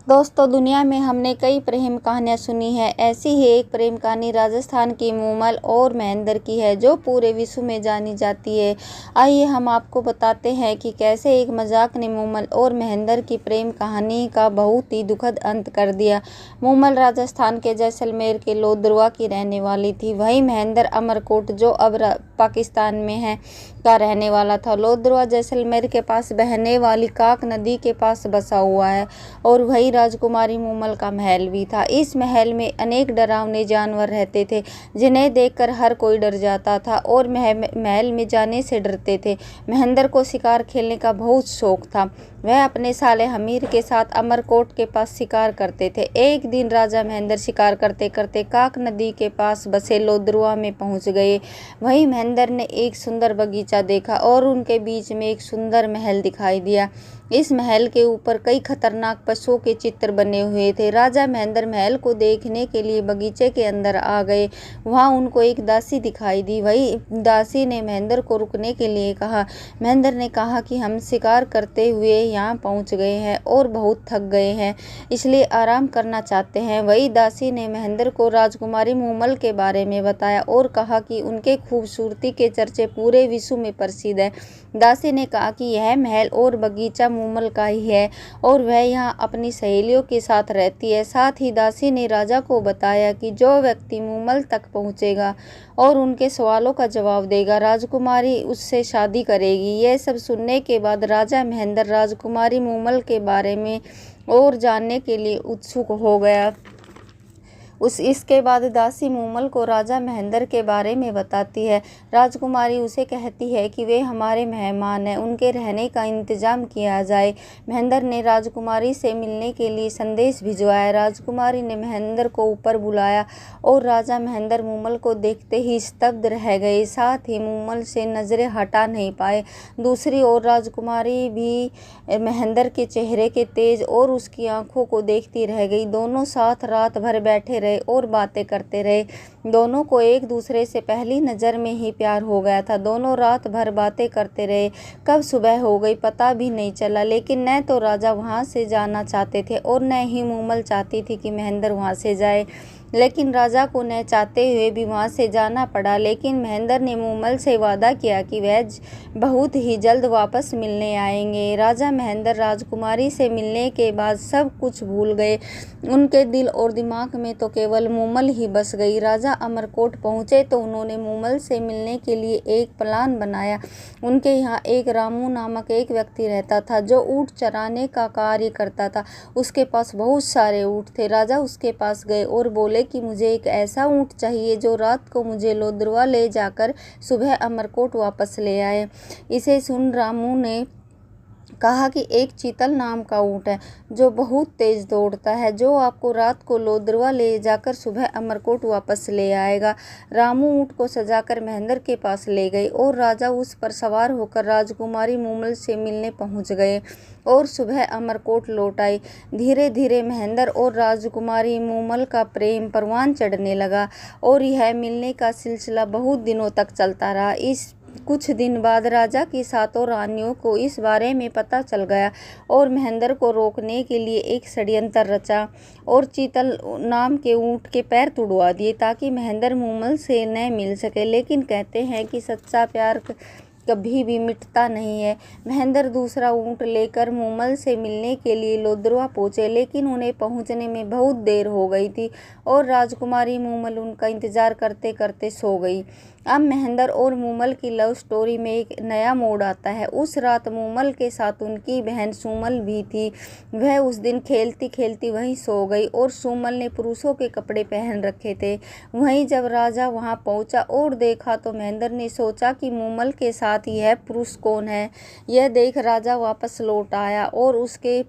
दोस्तों, दुनिया में हमने कई प्रेम कहानियाँ सुनी हैं। ऐसी ही एक प्रेम कहानी राजस्थान की मूमल और महेंद्र की है, जो पूरे विश्व में जानी जाती है। आइए हम आपको बताते हैं कि कैसे एक मजाक ने मूमल और महेंद्र की प्रेम कहानी का बहुत ही दुखद अंत कर दिया। मूमल राजस्थान के जैसलमेर के लोदरवा की रहने वाली थी। वहीं महेंद्र अमरकोट, जो अब पाकिस्तान में है, का रहने वाला था। लोदरवा जैसलमेर के पास बहने वाली काक नदी के पास बसा हुआ है और वही राजकुमारी मूमल का महल भी था। इस महल में अनेक डरावने जानवर रहते थे, जिन्हें देखकर हर कोई डर जाता था और महल में जाने से डरते थे। महेंद्र को शिकार खेलने का बहुत शौक था। वह अपने साले हमीर के साथ अमरकोट के पास शिकार करते थे। एक दिन राजा महेंद्र शिकार करते करते काक नदी के पास बसे लोदरवा में पहुंच गए। वहीं महेंद्र ने एक सुंदर बगीचा देखा और उनके बीच में एक सुंदर महल दिखाई दिया। इस महल के ऊपर कई खतरनाक पशुओं के चित्र बने हुए थे। राजा महेंद्र महल को देखने के लिए बगीचे के अंदर आ गए। वहां उनको एक दासी दिखाई दी। वही दासी ने महेंद्र को रुकने के लिए कहा। महेंद्र ने कहा कि हम शिकार करते हुए यहाँ पहुँच गए हैं और बहुत थक गए हैं, इसलिए आराम करना चाहते हैं। वही दासी ने महेंद्र को राजकुमारी मूमल के बारे में बताया और कहा कि उनके खूबसूरती के चर्चे पूरे विश्व में प्रसिद्ध है। दासी ने कहा कि यह महल और बगीचा मूमल का ही है और वह यहाँ अपनी सहेलियों के साथ रहती है। साथ ही दासी ने राजा को बताया कि जो व्यक्ति मूमल तक पहुँचेगा और उनके सवालों का जवाब देगा, राजकुमारी उससे शादी करेगी। यह सब सुनने के बाद राजा महेंद्र राजकुमारी मूमल के बारे में और जानने के लिए उत्सुक हो गया। इसके बाद दासी मूमल को राजा महेंद्र के बारे में बताती है। राजकुमारी उसे कहती है कि वे हमारे मेहमान हैं, उनके रहने का इंतजाम किया जाए। महेंद्र ने राजकुमारी से मिलने के लिए संदेश भिजवाया। राजकुमारी ने महेंद्र को ऊपर बुलाया और राजा महेंद्र मूमल को देखते ही स्तब्ध रह गए। साथ ही मूमल से नजरें हटा नहीं पाए। दूसरी ओर राजकुमारी भी महेंद्र के चेहरे के तेज और उसकी आंखों को देखती रह गई। दोनों साथ रात भर बैठे और बातें करते रहे। दोनों को एक दूसरे से पहली नज़र में ही प्यार हो गया था। दोनों रात भर बातें करते रहे। कब सुबह हो गई पता भी नहीं चला। लेकिन न तो राजा वहां से जाना चाहते थे और न ही मूमल चाहती थी कि महेंद्र वहां से जाए। लेकिन राजा को न चाहते हुए भी वहां से जाना पड़ा। लेकिन महेंद्र ने मूमल से वादा किया कि वह बहुत ही जल्द वापस मिलने आएंगे। राजा महेंद्र राजकुमारी से मिलने के बाद सब कुछ भूल गए। उनके दिल और दिमाग में तो केवल मूमल ही बस गई। राजा अमरकोट पहुंचे तो उन्होंने मूमल से मिलने के लिए एक प्लान बनाया। उनके यहाँ एक रामू नामक एक व्यक्ति रहता था, जो ऊँट चराने का कार्य करता था। उसके पास बहुत सारे ऊँट थे। राजा उसके पास गए और बोले कि मुझे एक ऐसा ऊँट चाहिए जो रात को मुझे लोदरवा ले जाकर सुबह अमरकोट वापस ले आए। इसे सुन रामू ने कहा कि एक चीतल नाम का ऊँट है, जो बहुत तेज दौड़ता है, जो आपको रात को लोदरवा ले जाकर सुबह अमरकोट वापस ले आएगा। रामू ऊँट को सजाकर महेंद्र के पास ले गए और राजा उस पर सवार होकर राजकुमारी मूमल से मिलने पहुंच गए और सुबह अमरकोट लौट आए। धीरे धीरे महेंद्र और राजकुमारी मूमल का प्रेम परवान चढ़ने लगा और यह मिलने का सिलसिला बहुत दिनों तक चलता रहा। इस कुछ दिन बाद राजा की सातों रानियों को इस बारे में पता चल गया और महेंद्र को रोकने के लिए एक षड्यंत्र रचा और चीतल नाम के ऊँट के पैर तुड़वा दिए ताकि महेंद्र मूमल से न मिल सके। लेकिन कहते हैं कि सच्चा प्यार कभी भी मिटता नहीं है। महेंद्र दूसरा ऊँट लेकर मूमल से मिलने के लिए लोदरवा पहुंचे, लेकिन उन्हें पहुंचने में बहुत देर हो गई थी और राजकुमारी मूमल उनका इंतजार करते करते सो गई। अब महेंद्र और मूमल की लव स्टोरी में एक नया मोड़ आता है। उस रात मूमल के साथ उनकी बहन सुमल भी थी। वह उस दिन खेलती खेलती वहीं सो गई और सुमल ने पुरुषों के कपड़े पहन रखे थे। वहीं जब राजा वहां पहुंचा और देखा तो महेंद्र ने सोचा कि मूमल के साथ यह पुरुष कौन है। यह देख राजा वापस लौट आया और उसके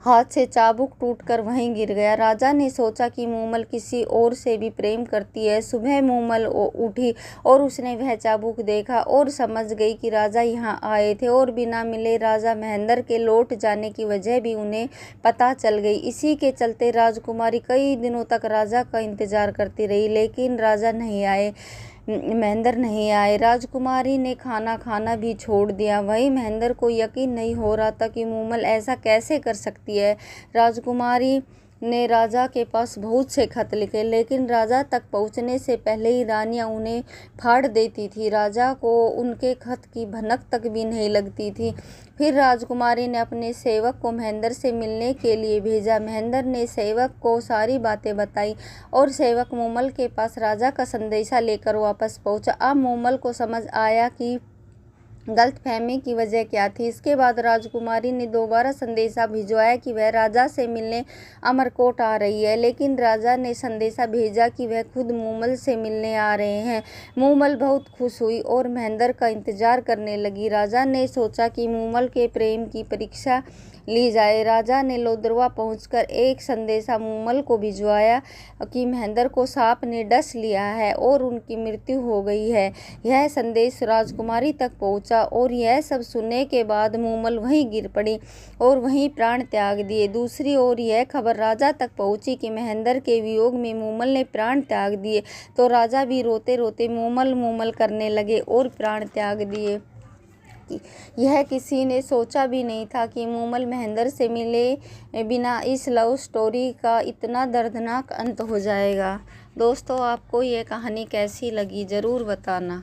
हाथ से चाबुक टूटकर वहीं गिर गया। राजा ने सोचा कि मूमल किसी और से भी प्रेम करती है। सुबह मूमल उठी और उसने वह चाबुक देखा और समझ गई कि राजा यहाँ आए थे और बिना मिले राजा महेंद्र के लौट जाने की वजह भी उन्हें पता चल गई। इसी के चलते राजकुमारी कई दिनों तक राजा का इंतजार करती रही, लेकिन राजा नहीं आए। महेंद्र नहीं आए। राजकुमारी ने खाना खाना भी छोड़ दिया। वहीं महेंद्र को यकीन नहीं हो रहा था कि मूमल ऐसा कैसे कर सकती है। राजकुमारी ने राजा के पास बहुत से खत लिखे, लेकिन राजा तक पहुंचने से पहले ही रानियां उन्हें फाड़ देती थी। राजा को उनके खत की भनक तक भी नहीं लगती थी। फिर राजकुमारी ने अपने सेवक को महेंद्र से मिलने के लिए भेजा। महेंद्र ने सेवक को सारी बातें बताई और सेवक मूमल के पास राजा का संदेशा लेकर वापस पहुंचा। अब मूमल को समझ आया कि गलतफहमी की वजह क्या थी। इसके बाद राजकुमारी ने दोबारा संदेशा भिजवाया कि वह राजा से मिलने अमरकोट आ रही है, लेकिन राजा ने संदेशा भेजा कि वह खुद मूमल से मिलने आ रहे हैं। मूमल बहुत खुश हुई और महेंद्र का इंतजार करने लगी। राजा ने सोचा कि मूमल के प्रेम की परीक्षा ली जाए। राजा ने लोदरवा पहुंचकर एक संदेशा मूमल को भिजवाया कि महेंद्र को सांप ने डस लिया है और उनकी मृत्यु हो गई है। यह संदेश राजकुमारी तक पहुंचा और यह सब सुनने के बाद मूमल वहीं गिर पड़ी और वहीं प्राण त्याग दिए। दूसरी ओर यह खबर राजा तक पहुंची कि महेंद्र के वियोग में मूमल ने प्राण त्याग दिए, तो राजा भी रोते रोते मूमल मूमल करने लगे और प्राण त्याग दिए। यह किसी ने सोचा भी नहीं था कि मूमल महेंद्र से मिले बिना इस लव स्टोरी का इतना दर्दनाक अंत हो जाएगा। दोस्तों, आपको ये कहानी कैसी लगी ज़रूर बताना।